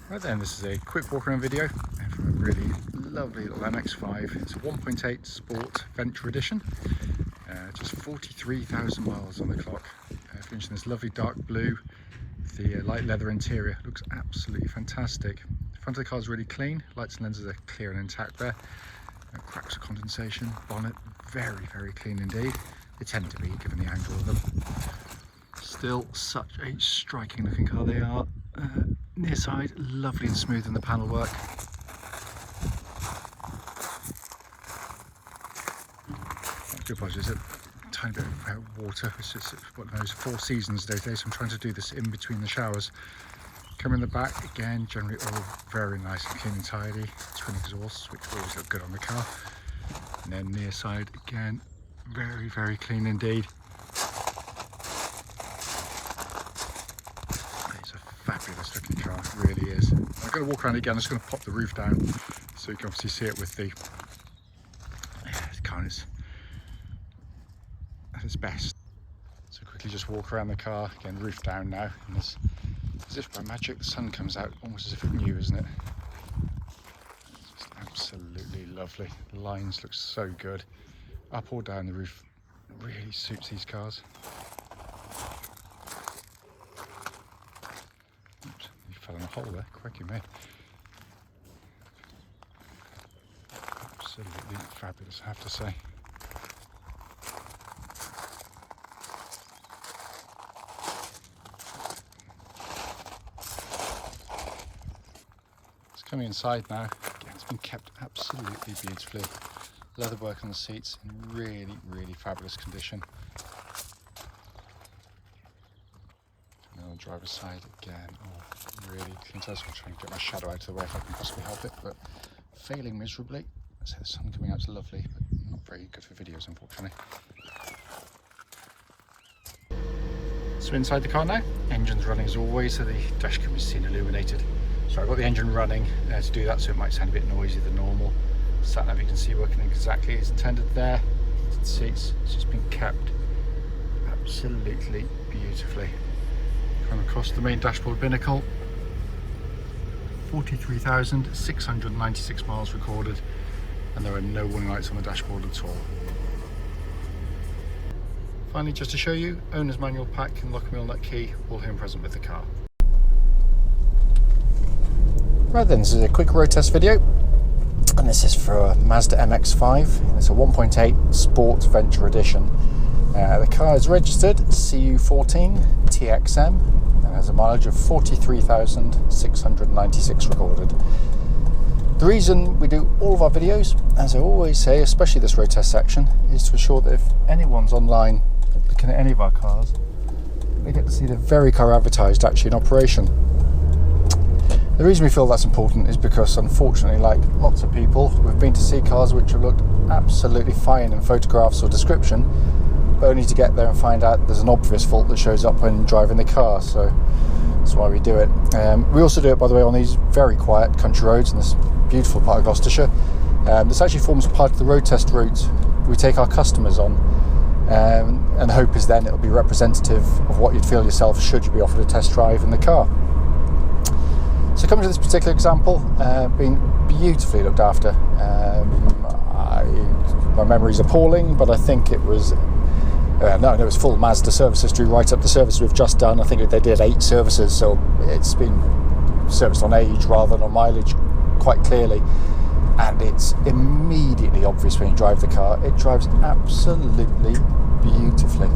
Right then, this is a quick walk around video from a really lovely little MX-5. It's a 1.8 Sport Venture Edition, just 43,000 miles on the clock. Finished in this lovely dark blue, the light leather interior. Looks absolutely fantastic. The front of the car is really clean, lights and lenses are clear and intact there. No cracks or condensation. Bonnet, very, very clean indeed. They tend to be, given the angle of them. Still such a striking looking car they are. Near side, lovely and smooth in the panel work. I do apologise, a tiny bit of water. It's just one of those 4 seasons day today, so I'm trying to do this in between the showers. Come in the back, again, generally all very nice and clean and tidy. Twin exhausts, which always look good on the car. And then near side, again, very, very clean indeed. Fabulous looking car, it really is. I'm going to walk around again. I'm just going to pop the roof down so you can obviously see it with the car is at its best. So quickly just walk around the car again, roof down now, and as if by magic the sun comes out almost as if it's new, isn't it? It's just absolutely lovely. The lines look so good. Up or down the roof really suits these cars. Fell in a hole there, cracking me. Absolutely fabulous, I have to say. It's coming inside now. Again, it's been kept absolutely beautifully. Leatherwork on the seats in really, really fabulous condition. On the driver's side again, really clean. So I'm trying to get my shadow out of the way if I can possibly help it, but failing miserably. So the sun coming out is lovely, but not very good for videos, unfortunately. So inside the car now, engine's running as always, so the dash can be seen illuminated. So I've got the engine running to do that, so it might sound a bit noisier than normal. Sat nav you can see working exactly as intended there. The seats, it's just been kept absolutely beautifully. Come across the main dashboard binnacle, 43,696 miles recorded, and there are no warning lights on the dashboard at all. Finally, just to show you, owner's manual pack and lock and wheel nut key, all here and present with the car. Right then, this is a quick road test video, and this is for a Mazda MX-5. It's a 1.8 Sport Venture Edition. The car is registered CU14TXM and has a mileage of 43,696 recorded. The reason we do all of our videos, as I always say, especially this road test section, is to ensure that if anyone's online looking at any of our cars, they get to see the very car advertised actually in operation. The reason we feel that's important is because, unfortunately, like lots of people, we've been to see cars which have looked absolutely fine in photographs or description, but only to get there and find out there's an obvious fault that shows up when driving the car. So that's why we do it. We also do it, by the way, on these very quiet country roads in this beautiful part of Gloucestershire. This actually forms part of the road test route we take our customers on, and the hope is then it'll be representative of what you'd feel yourself should you be offered a test drive in the car. So coming to this particular example, being beautifully looked after. My memory's appalling, but I think it was no, it was full Mazda service history right up to service we've just done. I think they did 8 services, so it's been serviced on age rather than on mileage quite clearly. And it's immediately obvious when you drive the car. It drives absolutely beautifully.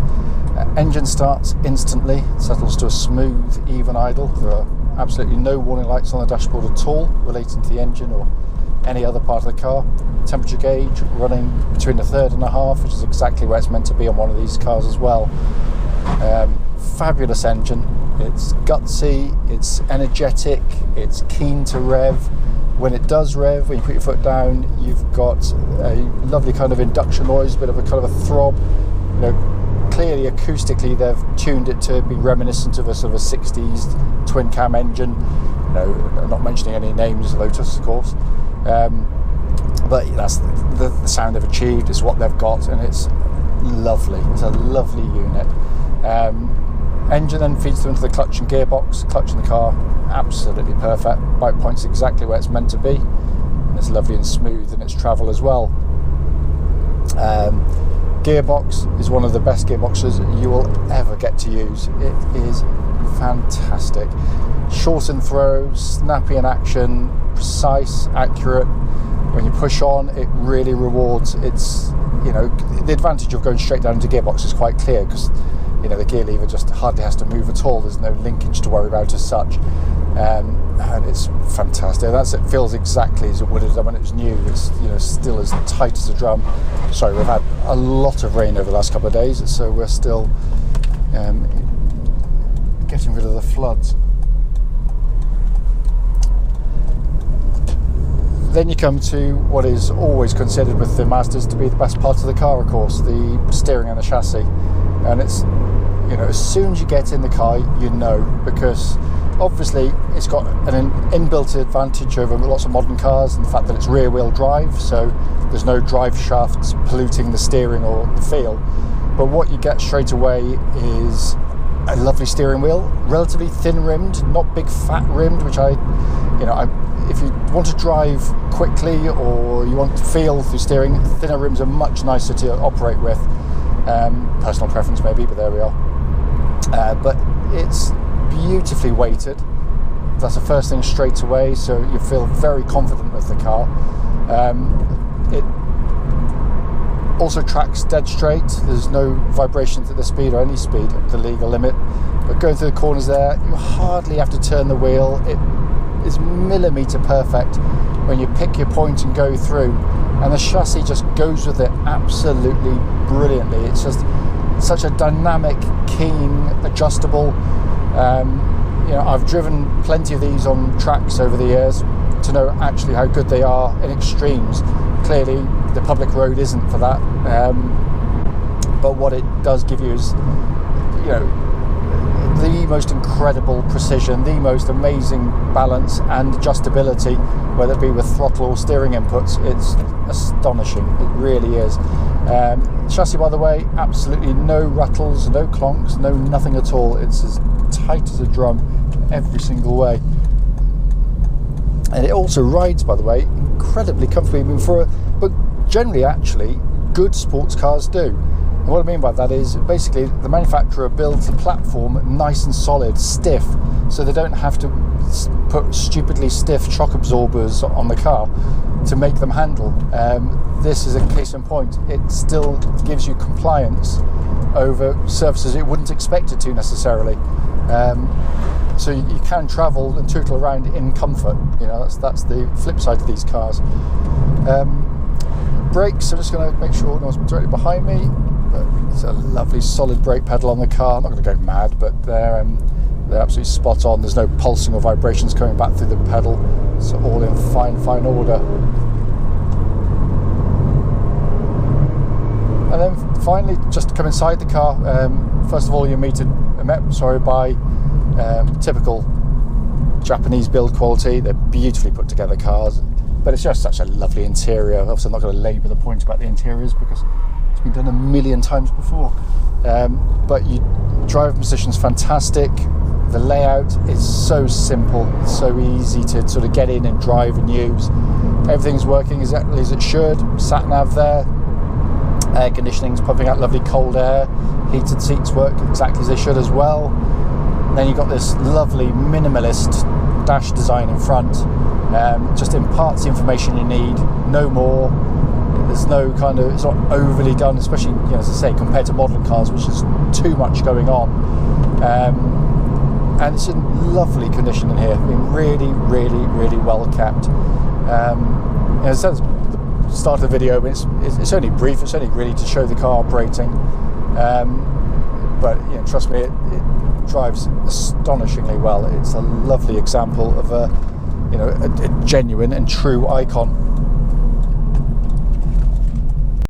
Engine starts instantly, settles to a smooth, even idle. There are absolutely no warning lights on the dashboard at all relating to the engine or any other part of the car. Temperature gauge running between a 3.5 and a half, which is exactly where it's meant to be on one of these cars as well. Fabulous engine. It's gutsy, it's energetic, it's keen to rev. When it does rev, when you put your foot down, you've got a lovely kind of induction noise, a bit of a kind of a throb. You know, clearly acoustically they've tuned it to be reminiscent of a sort of a 60s twin cam engine. You know, I'm not mentioning any names, Lotus of course. But that's the sound they've achieved, is what they've got, and it's lovely. It's a lovely unit. Engine then feeds through into the clutch and gearbox. Clutch in the car, absolutely perfect. Bike point's exactly where it's meant to be. And it's lovely and smooth in its travel as well. Gearbox is one of the best gearboxes you will ever get to use. It is fantastic. Short in throw, snappy in action, precise, accurate. When you push on, it really rewards. It's, you know, the advantage of going straight down into gearbox is quite clear, because, you know, the gear lever just hardly has to move at all. There's no linkage to worry about as such. And it's fantastic. It feels exactly as it would have done when it was new. It's, you know, still as tight as a drum. Sorry, we've had a lot of rain over the last couple of days, so we're still getting rid of the floods. Then you come to what is always considered with the Mazdas to be the best part of the car, of course, the steering and the chassis. And it's, you know, as soon as you get in the car, you know, because obviously it's got an inbuilt advantage over lots of modern cars, and the fact that it's rear wheel drive, so there's no drive shafts polluting the steering or the feel. But what you get straight away is a lovely steering wheel, relatively thin rimmed, not big fat rimmed, which if you want to drive quickly or you want to feel through steering, thinner rims are much nicer to operate with. Personal preference maybe, but there we are. But it's beautifully weighted. That's the first thing straight away, so you feel very confident with the car. It also tracks dead straight. There's no vibrations at the speed or any speed at the legal limit. But going through the corners there, you hardly have to turn the wheel. It is millimetre perfect when you pick your point and go through, and the chassis just goes with it absolutely brilliantly. It's just such a dynamic, keen, adjustable. You know, I've driven plenty of these on tracks over the years to know actually how good they are in extremes. Clearly, the public road isn't for that, but what it does give you is, you know, the most incredible precision, the most amazing balance and adjustability, whether it be with throttle or steering inputs. It's astonishing, it really is. Chassis, by the way, absolutely no rattles, no clonks, no nothing at all. It's as tight as a drum every single way. And it also rides, by the way, incredibly comfortably, but generally actually good sports cars do. And what I mean by that is basically the manufacturer builds the platform nice and solid, stiff, so they don't have to put stupidly stiff shock absorbers on the car to make them handle. This is a case in point. It still gives you compliance over surfaces it wouldn't expect it to necessarily. So you can travel and tootle around in comfort. You know, that's the flip side of these cars. Brakes, I'm just going to make sure no one's directly behind me. It's a lovely solid brake pedal on the car. I'm not going to go mad, but they're absolutely spot on. There's no pulsing or vibrations coming back through the pedal. It's all in fine order. And then finally, just to come inside the car, first of all, you're met by typical Japanese build quality. They're beautifully put together cars, but it's just such a lovely interior. Obviously, I'm not going to labour the point about the interiors because it's been done a million times before. But driving position's fantastic. The layout is so simple, it's so easy to sort of get in and drive and use. Everything's working exactly as it should. Sat nav there. Air conditioning's pumping out lovely cold air. Heated seats work exactly as they should as well. And then you've got this lovely minimalist dash design in front. Just imparts the information you need, no more. There's no kind of, it's not overly done, especially, you know, as I say, compared to modern cars, which is too much going on. And it's in lovely condition in here. I mean, really well kept. As I said at the start of the video, it's only brief. It's only really to show the car operating. But you know, trust me, it drives astonishingly well. It's a lovely example of a genuine and true icon.